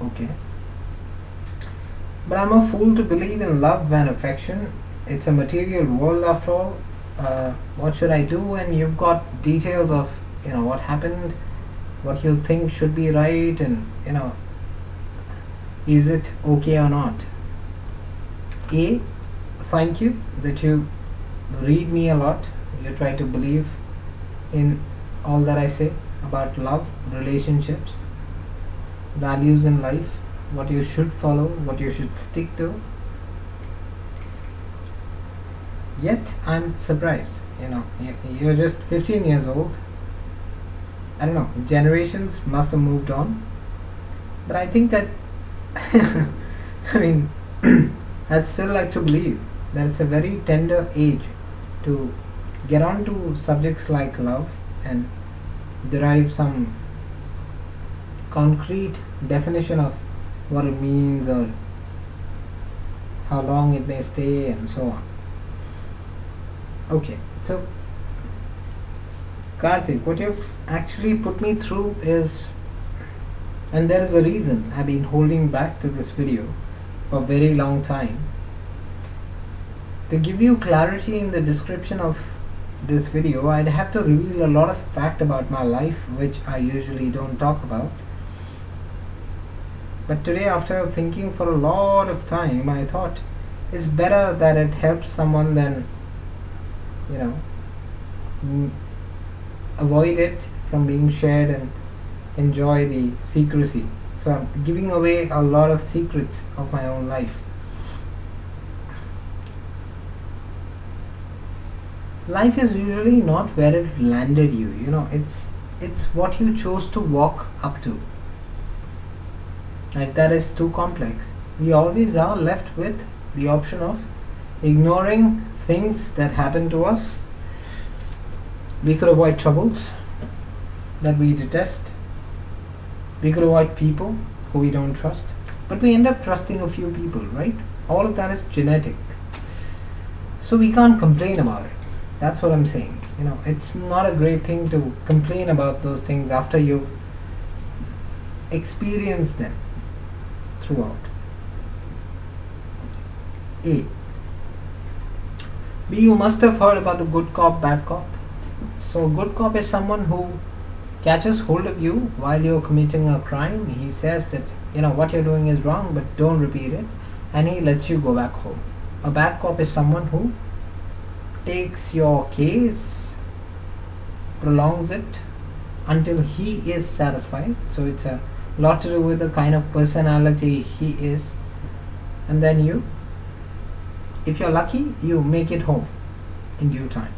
Okay. But I'm a fool to believe in love and affection. It's a material world after all. What should I do? And you've got details of, what happened, what you think should be right, and, is it okay or not? A, thank you that you read me a lot. You try to believe in all that I say about love, relationships, values in life, what you should follow, what you should stick to. Yet I'm surprised. You're just 15 years old. I don't know, generations must have moved on. But I think that, I mean, I'd still like to believe that it's a very tender age to get on to subjects like love and derive some concrete definition of what it means or how long it may stay and so on. Okay, so Karthik, what you've actually put me through is, and there is a reason I've been holding back to this video for a very long time. To give you clarity in the description of this video, I'd have to reveal a lot of fact about my life which I usually don't talk about. But today, after thinking for a lot of time, I thought it's better that it helps someone than, avoid it from being shared and enjoy the secrecy. So I'm giving away a lot of secrets of my own life. Life is usually not where it landed you. It's what you chose to walk up to. If that is too complex, we always are left with the option of ignoring things that happen to us. We could avoid troubles that we detest. We could avoid people who we don't trust. But we end up trusting a few people, right? All of that is genetic. So we can't complain about it. That's what I'm saying. It's not a great thing to complain about those things after you've experienced them throughout. A. B. You must have heard about the good cop, bad cop. So, good cop is someone who catches hold of you while you're committing a crime. He says that, what you're doing is wrong, but don't repeat it, and he lets you go back home. A bad cop is someone who takes your case, prolongs it until he is satisfied. So it's a lot to do with the kind of personality he is, and then you, if you're lucky, you make it home in due time.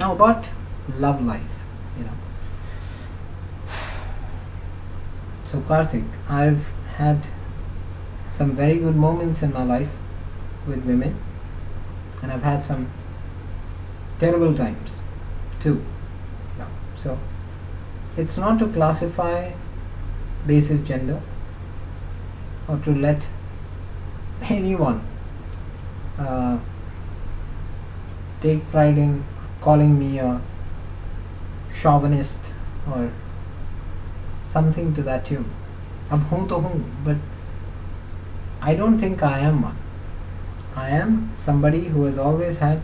Now about love life, So Karthik, I've had some very good moments in my life with women, and I've had some terrible times too. So it's not to classify basis gender or to let anyone take pride in calling me a chauvinist or something to that tune. Ab hoon to hoon, but I don't think I am one. I am somebody who has always had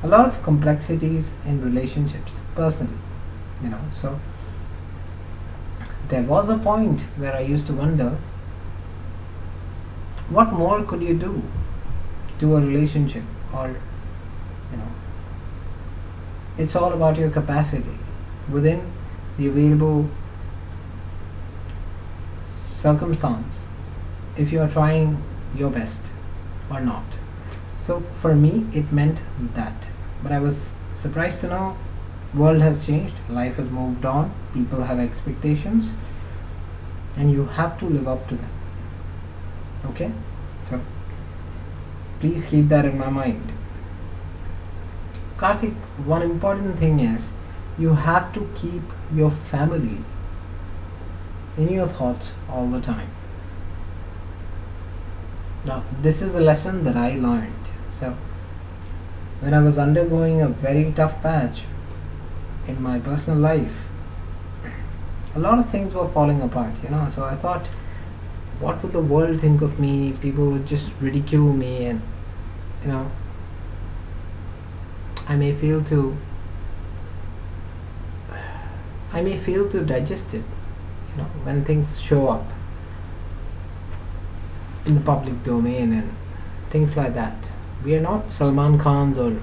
a lot of complexities in relationships personally, so there was a point where I used to wonder, what more could you do to a relationship? Or it's all about your capacity within the available circumstance, if you are trying your best or not. So for me it meant that, but I was surprised to know world has changed, life has moved on, people have expectations, and you have to live up to them. Okay, so please keep that in my mind. Karthik, one important thing is you have to keep your family in your thoughts all the time. Now this is a lesson that I learned. So when I was undergoing a very tough patch in my personal life, a lot of things were falling apart, you know. So I thought, what would the world think of me? People would just ridicule me, and you know, I may fail to, I may fail to digest it, you know, when things show up in the public domain and things like that. We are not Salman Khans or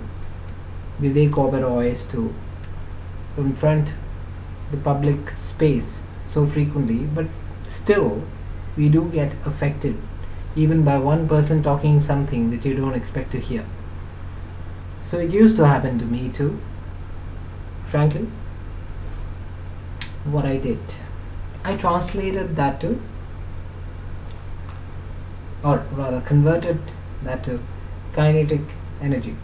Vivek Oberois to confront the public space so frequently, but still we do get affected even by one person talking something that you don't expect to hear. So it used to happen to me too. Frankly, what I did, I translated that to, or rather converted that to kinetic energy.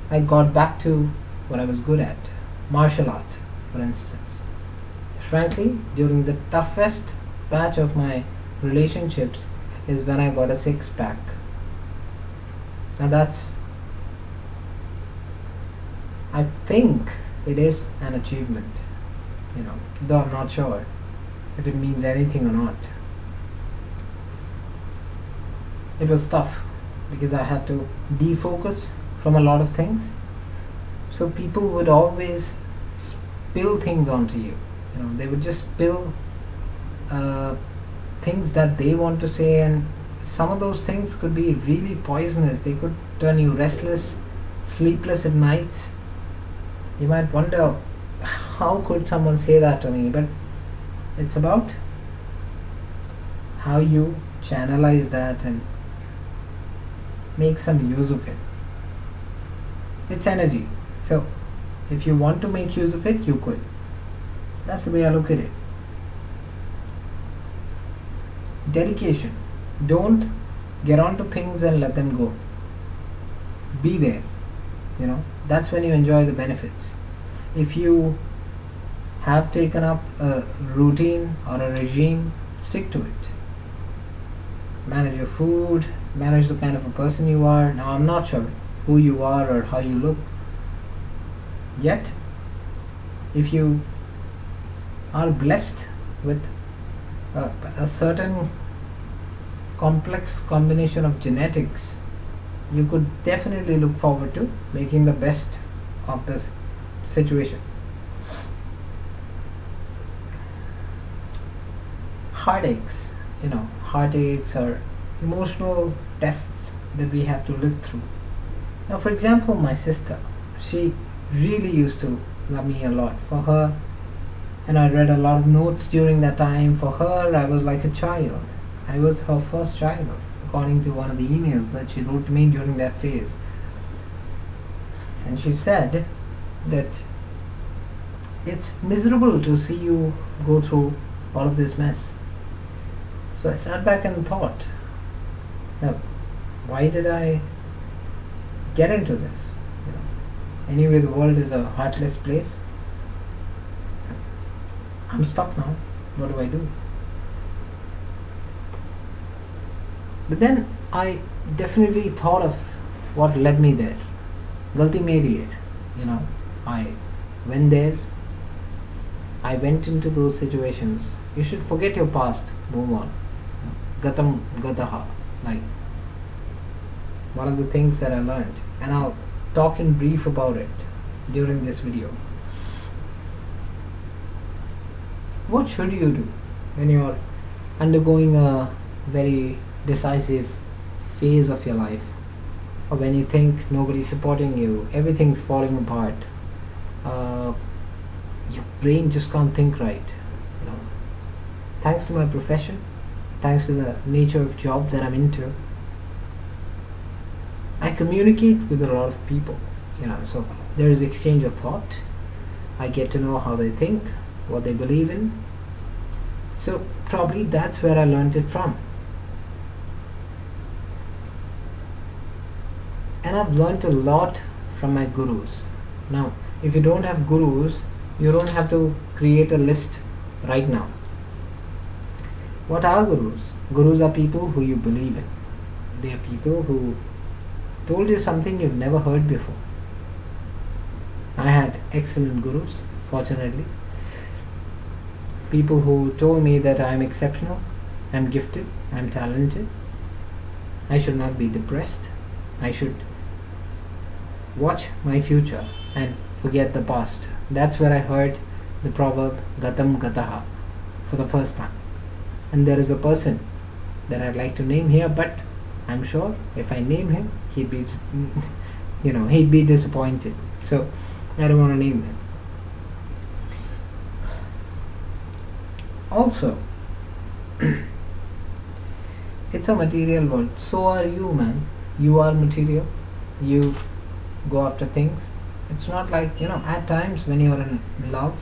I got back to what I was good at, martial art, for instance. Frankly, during the toughest patch of my relationships is when I got a six pack. Now I think it is an achievement, you know, though I'm not sure if it means anything or not. It was tough because I had to defocus from a lot of things. So people would always spill things onto you. You know, they would just spill things that they want to say, and some of those things could be really poisonous. They could turn you restless, sleepless at nights. You might wonder, how could someone say that to me? But it's about how you channelize that and make some use of it. It's energy. So if you want to make use of it, you could. That's the way I look at it. Dedication. Don't get onto things and let them go. Be there. You know, that's when you enjoy the benefits. If you have taken up a routine or a regime, stick to it. Manage your food, manage the kind of a person you are. Now, I'm not sure who you are or how you look yet. If you are blessed with a certain complex combination of genetics, you could definitely look forward to making the best of this situation. Heartaches, you know, heartaches are emotional tests that we have to live through. Now, for example, my sister, she really used to love me a lot. For her, and I read a lot of notes during that time. For her, I was like a child. I was her first child, according to one of the emails that she wrote to me during that phase. And she said that it's miserable to see you go through all of this mess. So I sat back and thought, now, why did I get into this? You know, anyway, the world is a heartless place. I'm stuck now. What do I do? But then I definitely thought of what led me there. Galti meri hai. You know, I went there. I went into those situations. You should forget your past. Move on. Gatam gataha. Like one of the things that I learned, and I'll talk in brief about it during this video. What should you do when you're undergoing a very decisive phase of your life, or when you think nobody's supporting you, everything's falling apart, your brain just can't think right, you know? Thanks to my profession, thanks to the nature of job that I'm into, I communicate with a lot of people, you know, so there is exchange of thought. I get to know how they think, what they believe in. So probably that's where I learned it from. And I've learned a lot from my gurus. Now, if you don't have gurus, you don't have to create a list right now. What are gurus? Gurus are people who you believe in. They are people who told you something you've never heard before. I had excellent gurus. fortunately. People who told me that I'm exceptional, I'm gifted, I'm talented, I should not be depressed, I should watch my future and forget the past. That's where I heard the proverb Gatam Gataha for the first time. And there is a person that I'd like to name here, but I'm sure if I name him, he'd be, he'd be disappointed. So I don't want to name him. Also, it's a material world. So are you, man. You are material. You go after things. It's not like, at times when you're in love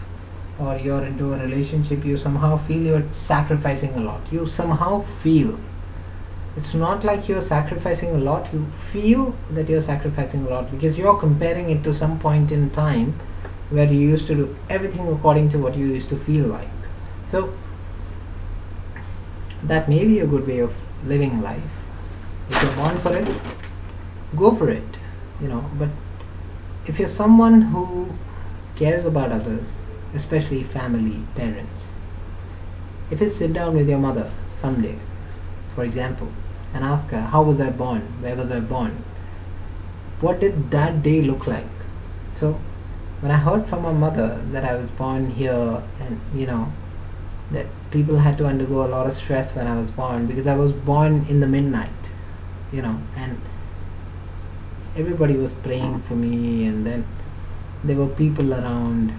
or you're into a relationship, you somehow feel you're sacrificing a lot. You somehow feel. It's not like you're sacrificing a lot. You feel that you're sacrificing a lot because you're comparing it to some point in time where you used to do everything according to what you used to feel like. So that may be a good way of living life. If you're born for it, go for it. But if you're someone who cares about others, especially family, parents, if you sit down with your mother someday, for example, and ask her, how was I born? Where was I born? What did that day look like? So when I heard from my mother that I was born here and that people had to undergo a lot of stress when I was born because I was born in the midnight, and everybody was praying for me, and then there were people around.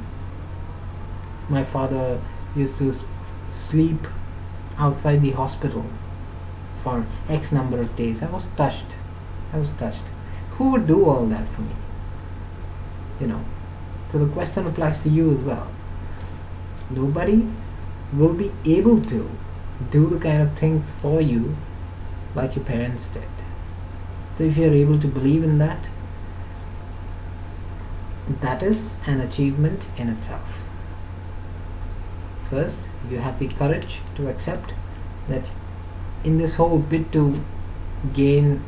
My father used to sleep outside the hospital for X number of days. I was touched. Who would do all that for me? So the question applies to you as well. Nobody will be able to do the kind of things for you like your parents did. So if you're able to believe in that, that is an achievement in itself. First, you have the courage to accept that in this whole bid to gain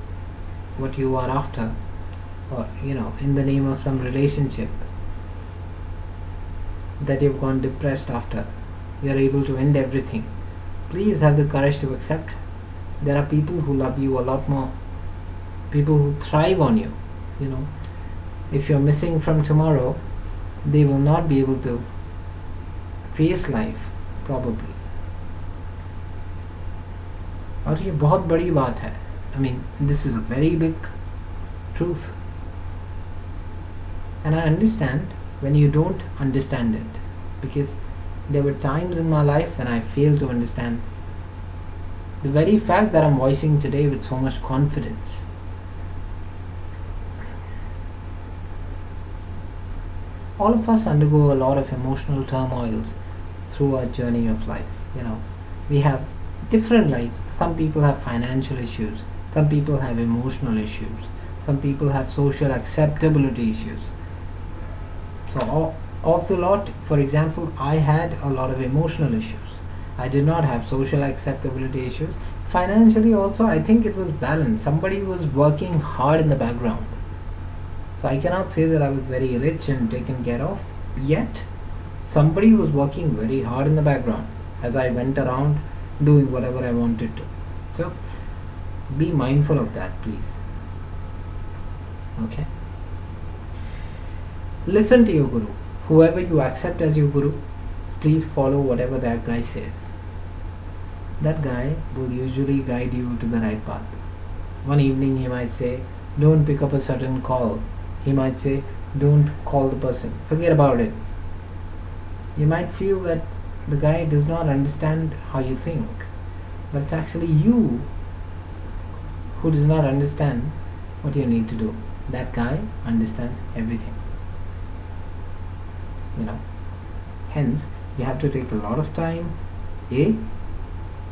what you are after, or in the name of some relationship that you've gone depressed after, you're able to end everything. Please have the courage to accept there are people who love you a lot more, people who thrive on you. If you're missing from tomorrow, they will not be able to face life probably. और ये बहुत बड़ी बात है. This is a very big truth, and I understand when you don't understand it, because there were times in my life when I failed to understand the very fact that I'm voicing today with so much confidence. All of us undergo a lot of emotional turmoils through our journey of life. We have different lives. Some people have financial issues, some people have emotional issues, some people have social acceptability issues. So of the lot, for example, I had a lot of emotional issues. I did not have social acceptability issues. Financially also, I think it was balanced. Somebody was working hard in the background. So I cannot say that I was very rich and taken care of, yet somebody was working very hard in the background as I went around doing whatever I wanted to. So be mindful of that, please. Okay? Listen to your guru. Whoever you accept as your guru, please follow whatever that guy says. That guy will usually guide you to the right path. One evening he might say, don't pick up a certain call. He might say, don't call the person. Forget about it. You might feel that the guy does not understand how you think, but it's actually you who does not understand what you need to do. That guy understands everything. Hence, you have to take a lot of time, A,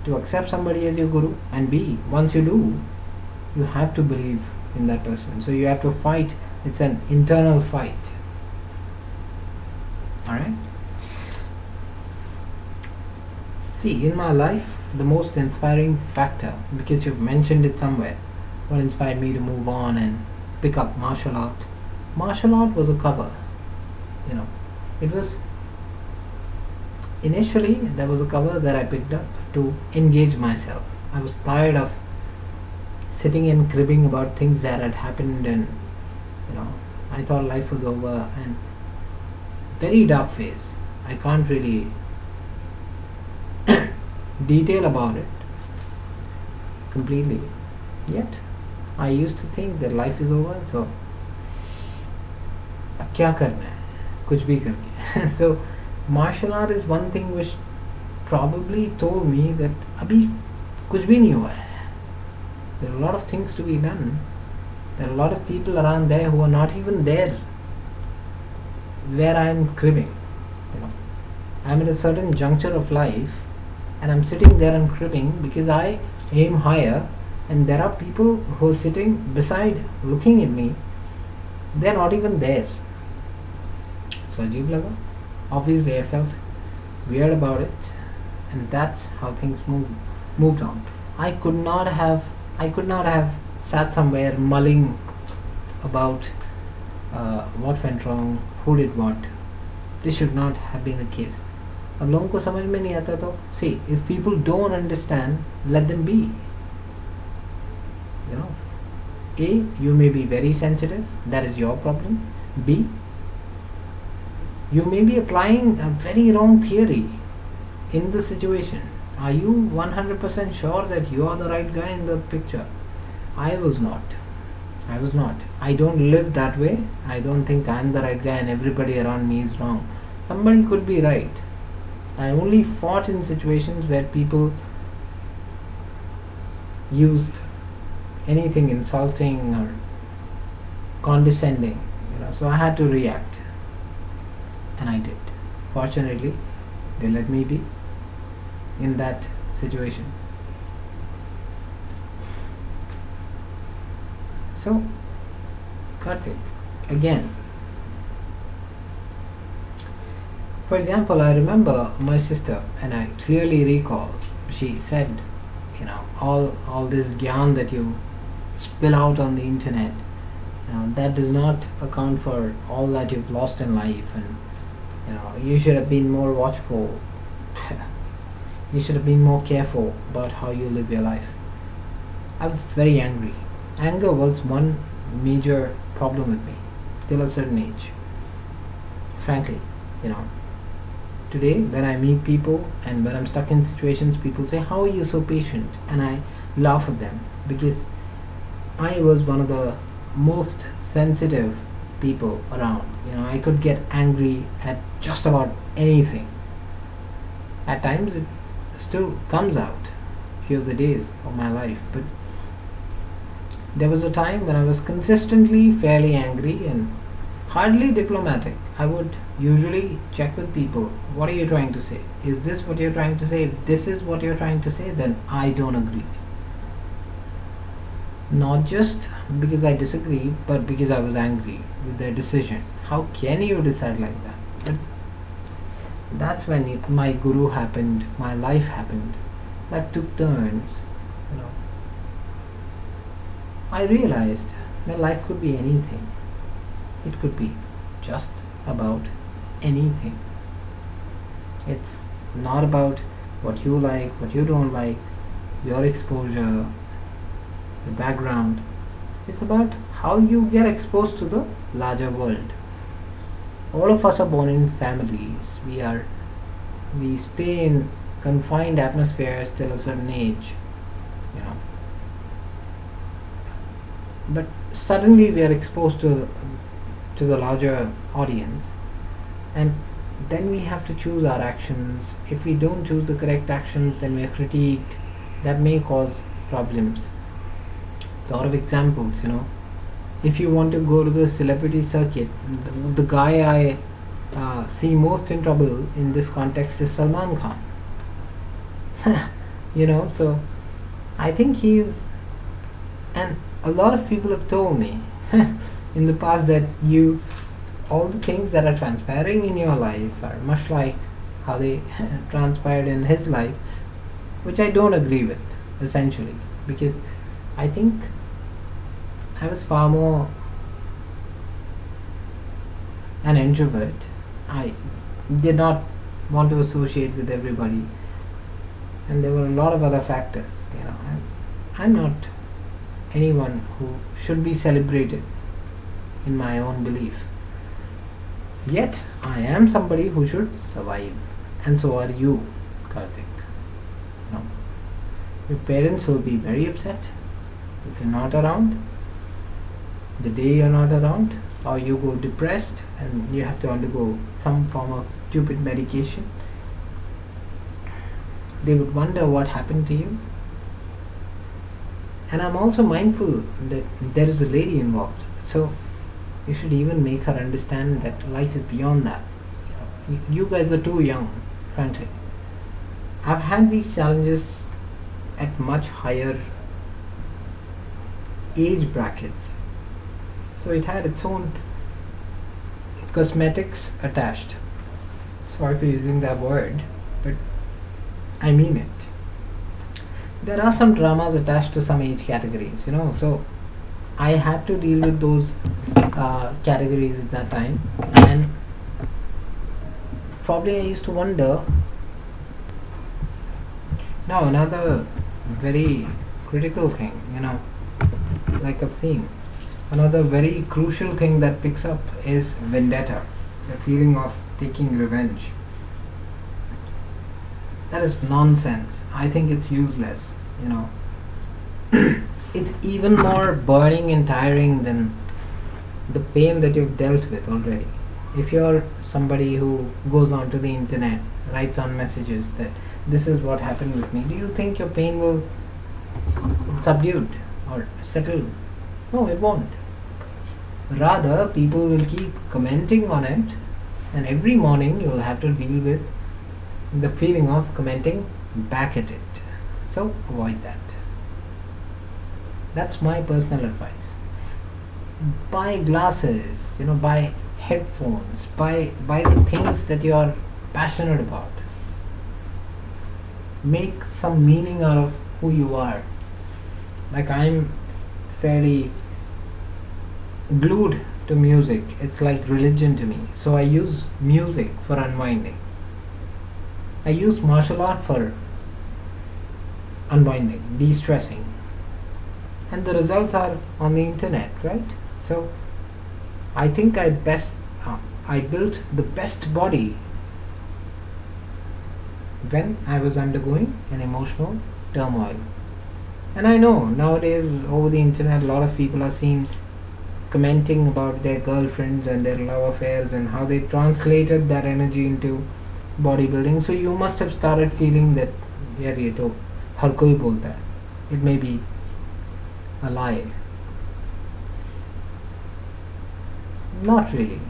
to accept somebody as your guru, and B, once you do, you have to believe in that person. So you have to fight. It's an internal fight. Alright? See, in my life, the most inspiring factor, because you've mentioned it somewhere, what inspired me to move on and pick up martial art. Martial art was a cover. It was initially there was a cover that I picked up to engage myself. I was tired of sitting and cribbing about things that had happened, and you know, I thought life was over, and very dark phase. I can't really detail about it completely. Yet I used to think that life is over, so अब क्या करना है कुछ भी करके so martial art is one thing which probably told me that अभी कुछ भी नहीं हुआ है. There are a lot of things to be done. There are a lot of people around there who are not even there where I am cribbing. You know, I'm at a certain juncture of life, and I'm sitting there and cribbing because I aim higher, and there are people who are sitting beside, looking at me. They're not even there. So अजीब लगा. Obviously, I felt weird about it, and that's how things moved on. I could not have sat somewhere mulling about what went wrong, who did what. This should not have been the case. अब लोगों को समझ में नहीं आता तो see, if people don't understand, let them be. You know, A, you may be very sensitive, that is your problem. B, you may be applying a very wrong theory in the situation. Are you 100% sure that you are the right guy in the picture? I was not. I don't live that way. I don't think I'm the right guy and everybody around me is wrong. Somebody could be right. I only fought in situations where people used anything insulting or condescending, so I had to react, and I did. Fortunately, they let me be in that situation. So, Karthik, again, for example, I remember my sister, and I clearly recall, she said, all this gyan that you spill out on the internet, that does not account for all that you've lost in life, and you should have been more watchful. You should have been more careful about how you live your life. I was very angry. Anger was one major problem with me till a certain age. Frankly, today when I meet people and when I'm stuck in situations, people say, "How are you so patient?" And I laugh at them because I was one of the most sensitive people around. I could get angry at just about anything. At times it still comes out few of the days of my life, but there was a time when I was consistently fairly angry and hardly diplomatic. I would usually check with people, what are you trying to say? Is this what you're trying to say? If this is what you're trying to say, then I don't agree. Not just because I disagreed, but because I was angry with their decision. How can you decide like that? But that's when my guru happened, my life happened. That took turns. I realized that life could be anything. It could be just about anything. It's not about what you like, what you don't like, your exposure, the background. It's about how you get exposed to the larger world. All of us are born in families. We stay in confined atmospheres till a certain age. But suddenly we are exposed to the larger audience, and then we have to choose our actions. If we don't choose the correct actions, then we are critiqued. That may cause problems. A lot of examples, if you want to go to the celebrity circuit, the guy I see most in trouble in this context is Salman Khan. So I think he's, and a lot of people have told me in the past that all the things that are transpiring in your life are much like how they transpired in his life, which I don't agree with, essentially, because I think I was far more an introvert. I did not want to associate with everybody, and there were a lot of other factors. I'm not anyone who should be celebrated in my own belief. Yet I am somebody who should survive, and so are you, Karthik. You know, your parents will be very upset if you're not around. The day you're not around, or you go depressed and you have to undergo some form of stupid medication, they would wonder what happened to you. And I'm also mindful that there is a lady involved, so you should even make her understand that life is beyond that. You guys are too young, frankly. I've had these challenges at much higher age brackets, so it had its own cosmetics attached. Sorry for using that word, but I mean it. There are some dramas attached to some age categories, so I had to deal with those categories at that time, and probably I used to wonder. Now, another very critical thing, like I've seen, another very crucial thing that picks up is vendetta, the feeling of taking revenge. That is nonsense. I think it's useless, It's even more burning and tiring than the pain that you've dealt with already. If you're somebody who goes onto the internet, writes on messages that this is what happened with me, do you think your pain will subdued or settle? No, it won't. Rather, people will keep commenting on it, and every morning you will have to deal with the feeling of commenting back at it. So avoid that. That's my personal advice. Buy glasses, buy headphones, buy the things that you are passionate about. Make some meaning out of who you are. Like, I'm fairly glued to music. It's like religion to me. So I use music for unwinding. I use martial art for unwinding, de-stressing. And the results are on the internet, right? So I think I built the best body when I was undergoing an emotional turmoil. And I know nowadays over the internet a lot of people are seen commenting about their girlfriends and their love affairs and how they translated that energy into bodybuilding. So you must have started feeling that यार ये तो हर कोई बोलता है. It may be a lie. Not really,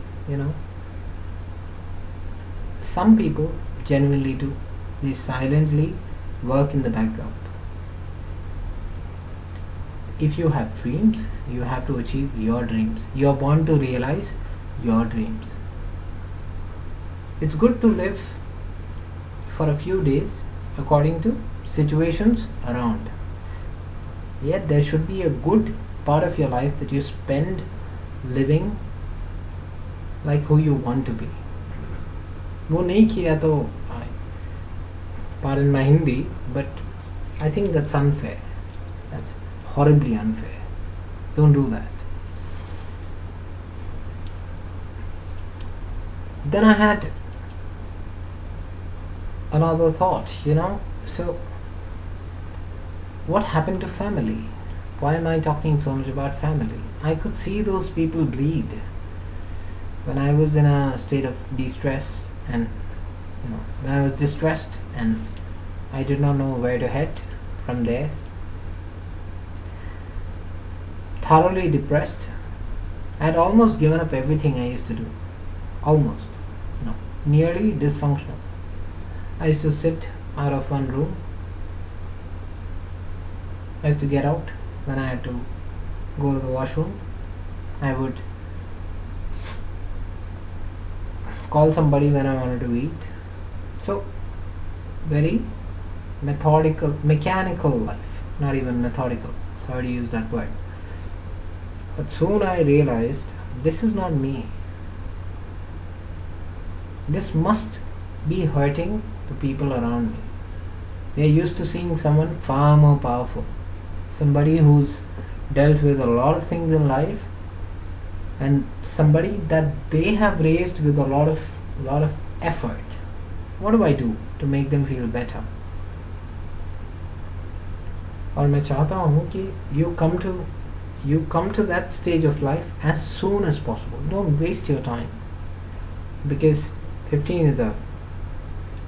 Some people genuinely do. They silently work in the background. If you have dreams, you have to achieve your dreams. You are born to realize your dreams. It's good to live for a few days according to situations around. Yet there should be a good part of your life that you spend living like who you want to be. वो नहीं किया तो, pardon my Hindi, but I think that's unfair. That's horribly unfair. Don't do that. Then I had another thought, So, what happened to family? Why am I talking so much about family? I could see those people bleed when I was in a state of distress, and when I was distressed and I did not know where to head from there. Thoroughly depressed. I had almost given up everything I used to do. Almost. Nearly dysfunctional. I used to sit out of one room. I used to get out when I had to go to the washroom. I would call somebody when I wanted to eat. So, very mechanical life. Not even methodical. Sorry to use that word. But soon I realized this is not me. This must be hurting the people around me. They're used to seeing someone far more powerful, somebody who's dealt with a lot of things in life, and somebody that they have raised with a lot of effort. What do I do to make them feel better? और मैं चाहता हूँ कि you come to that stage of life as soon as possible. Don't waste your time, because 15 is a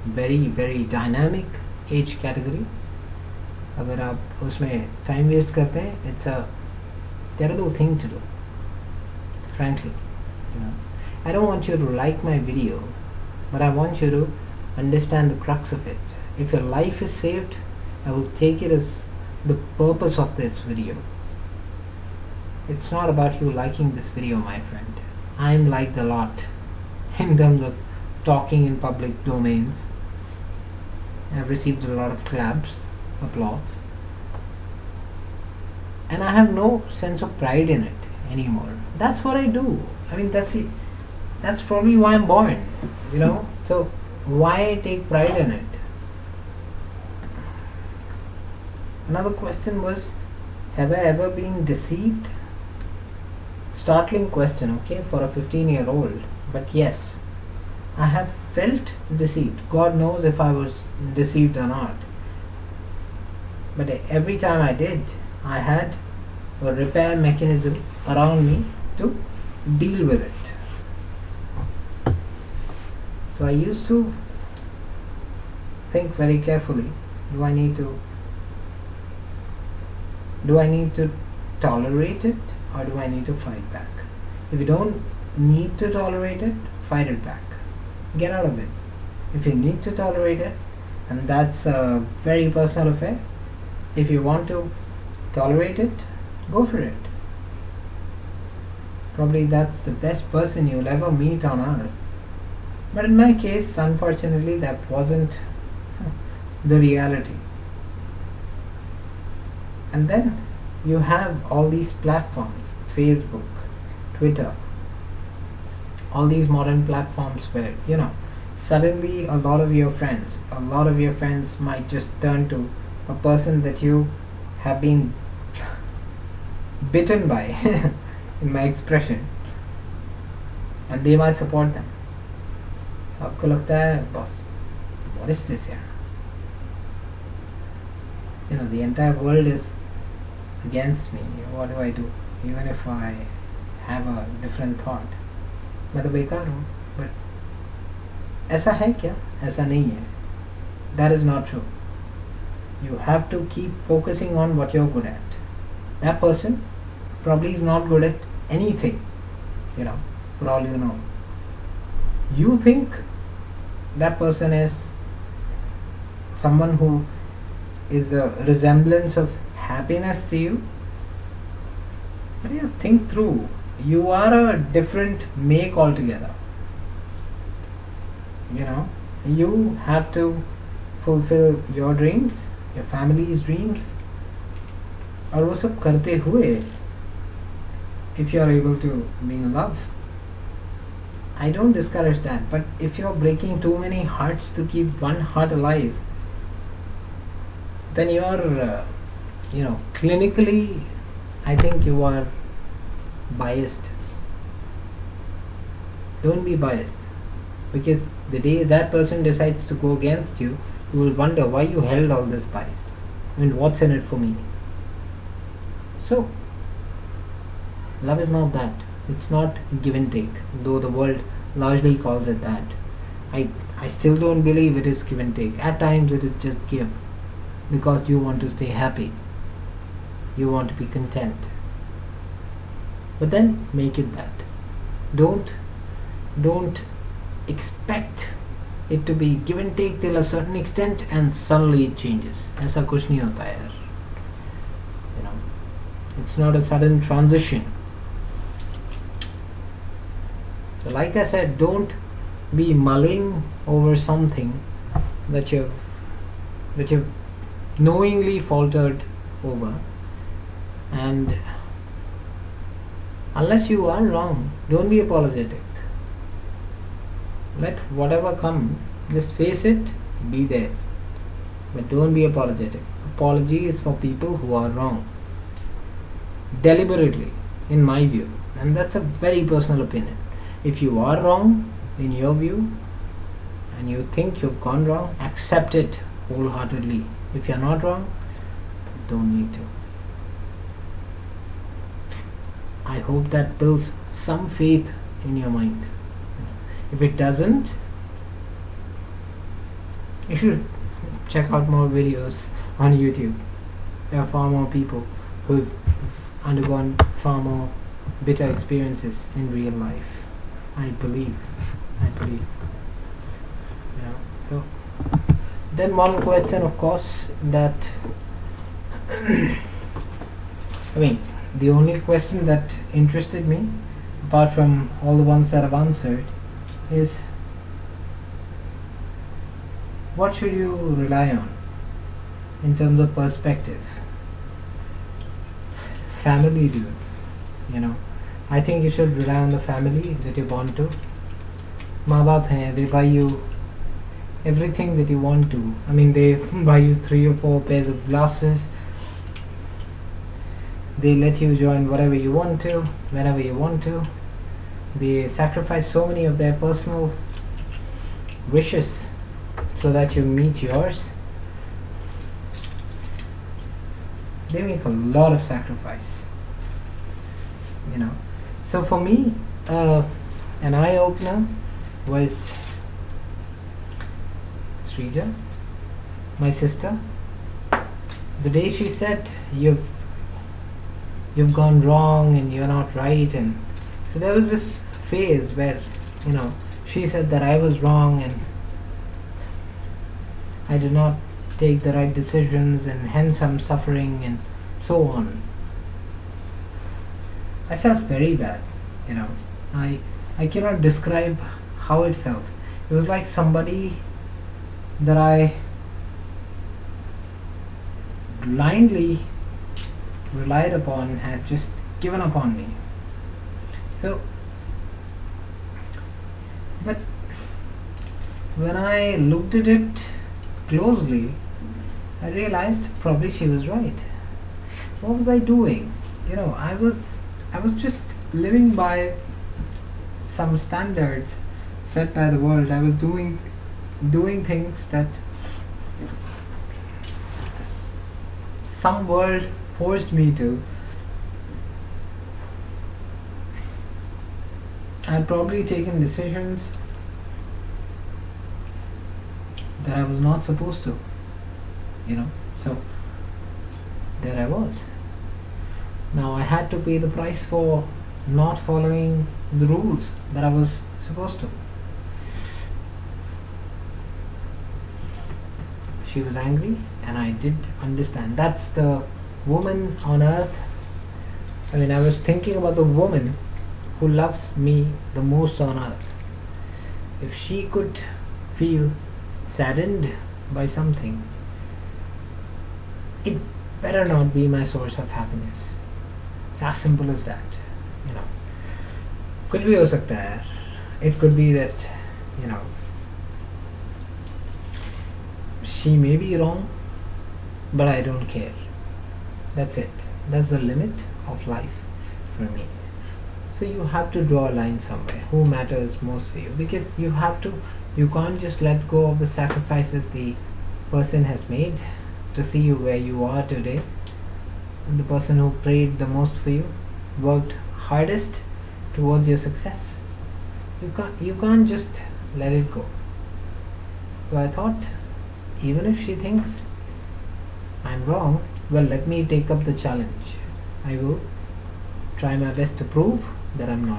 very very dynamic age category. अगर आप उसमें time waste करते हैं, it's a terrible thing to do, frankly. You know, I don't want you to like my video, but I want you to understand the crux of it. If your life is saved, I will take it as the purpose of this video. It's not about you liking this video, my friend. I'm liked a lot in terms of talking in public domains. I've received a lot of claps, applause, and I have no sense of pride in it anymore. That's what I do. I mean, that's it. That's probably why I'm born, you know. So why I take pride in it? Another question was, have I ever been deceived? Startling question, okay, for a 15-year-old. But yes, I have felt deceived. God knows if I was deceived or not. But every time I did, I had a repair mechanism around me to deal with it. So I used to think very carefully, do I need to tolerate it, or do I need to fight back? If you don't need to tolerate it, fight it back. Get out of it. If you need to tolerate it, and that's a very personal affair, if you want to tolerate it, go for it. Probably that's the best person you'll ever meet on earth. But in my case, unfortunately, that wasn't the reality. And then you have all these platforms, Facebook, Twitter, all these modern platforms where, you know, suddenly a lot of your friends might just turn to a person that you have been bitten by, in my expression, and they might support them. आपको लगता है, boss, what is this here? You know, the entire world is against me. What do I do? Even if I have a different thought, मैं तो बेकार हूँ. But ऐसा है क्या? ऐसा नहीं है. That is not true. You have to keep focusing on what you're good at. That person probably is not good at anything, you know, for all you know. You think that person is someone who is a resemblance of happiness to you, but you think through. You are a different make altogether. You know, you have to fulfill your dreams, your family's dreams, और वो सब करते हुए, if you are able to be in love, I don't discourage that. But if you are breaking too many hearts to keep one heart alive, then you are, you know, clinically, I think you are biased. Don't be biased, because the day that person decides to go against you, you will wonder why you held all this biased. I mean, what's in it for me? So, love is not that. It's not give and take, though the world largely calls it that. I still don't believe it is give and take. At times it is just give, because you want to stay happy. You want to be content. But then make it that. Don't expect it to be give and take till a certain extent and suddenly it changes. ऐसा कुछ नहीं होता है यार. You know, it's not a sudden transition. So like I said, don't be mulling over something that you've knowingly faltered over, and unless you are wrong, don't be apologetic. Let whatever come Just face it, be there. But don't be apologetic. Apology is for people who are wrong. Deliberately, in my view. And that's a very personal opinion. If you are wrong, in your view, and you think you've gone wrong, accept it wholeheartedly. If you're not wrong, don't need to. I hope that builds some faith in your mind. If it doesn't, you should check out more videos on YouTube. There are far more people who've undergone far more bitter experiences in real life. I believe. So then one question, of course, that I mean, the only question that interested me, apart from all the ones that I've answered, is what should you rely on in terms of perspective? Family, dude. I think you should rely on the family that you're born to. माँ बाप हैं, they buy you everything that you want to. I mean, they buy you 3 or 4 pairs of glasses. They let you join whatever you want to, whenever you want to. They sacrifice so many of their personal wishes so that you meet yours. They make a lot of sacrifice. So for me, an eye opener was Srija, my sister. The day she said, you've gone wrong and you're not right, and so there was this phase where she said that I was wrong and I did not take the right decisions, and hence I'm suffering, and so on. I felt very bad. I cannot describe how it felt. It was like somebody that I blindly relied upon had just given up on me. So, but when I looked at it closely, I realized probably she was right. What was I doing? I was just living by some standards set by the world. I was doing things that some world forced me to. I'd probably taken decisions that I was not supposed to. So there I was. Now I had to pay the price for not following the rules that I was supposed to. She was angry, and I did understand. That's the woman on earth. I was thinking about the woman who loves me the most on earth. If she could feel saddened by something, it better not be my source of happiness. It's as simple as that. Could be ho sakta hai yaar. It could be that she may be wrong, but I don't care. That's it. That's the limit of life for me. So you have to draw a line somewhere. Who matters most for you? Because you can't just let go of the sacrifices the person has made to see you where you are today. And the person who prayed the most for you, worked hardest towards your success. You can't just let it go. So I thought, even if she thinks I'm wrong, well, let me take up the challenge. I will try my best to prove that I'm not